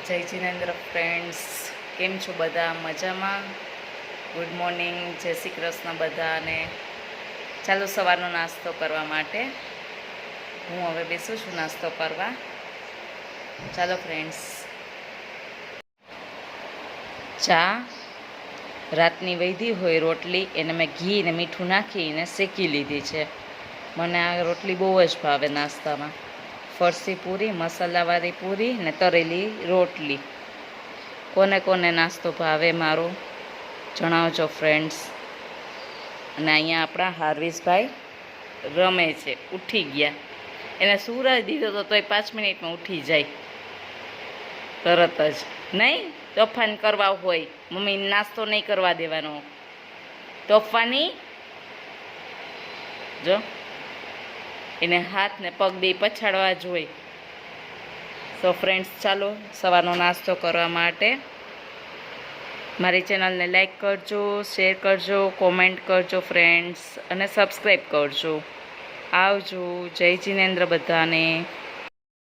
જય જિનેન્દ્ર ફ્રેન્ડ્સ, કેમ છો બધા? મજામાં? ગુડ મોર્નિંગ, જય શ્રી કૃષ્ણ બધાને. ચાલો સવારનો નાસ્તો કરવા માટે હું હવે બેસું છું નાસ્તો કરવા. ચાલો ફ્રેન્ડ્સ, ચા રાતની વૈધી હોય રોટલી, એને મેં ઘી ને મીઠું નાખીને શેકી લીધી છે. મને આ રોટલી બહુ જ ભાવે નાસ્તામાં. ફરસી પૂરી, મસાલાવાળી પૂરી ને તરેલી રોટલી. કોને કોને નાસ્તો ભાવે મારો જણાવજો ફ્રેન્ડ્સ. અને અહીંયા આપણા હાર્વિશભાઈ રમે છે, ઉઠી ગયા. એને સુરાઈ દીધો તો તોય 5 મિનિટમાં ઉઠી જાય તરત જ. નહીં તોફાન કરવા હોય, મમ્મી નાસ્તો નહીં કરવા દેવાનો, તોફાની જો એને હાથ ને પગ બે પછાડવા જોઈએ. સો ફ્રેન્ડ્સ, ચાલો સવારનો નાસ્તો કરવા માટે મારી ચેનલને લાઈક કરજો, શેર કરજો, કોમેન્ટ કરજો ફ્રેન્ડ્સ, અને સબસ્ક્રાઈબ કરજો. આવજો. જય જિનેન્દ્ર બધાને.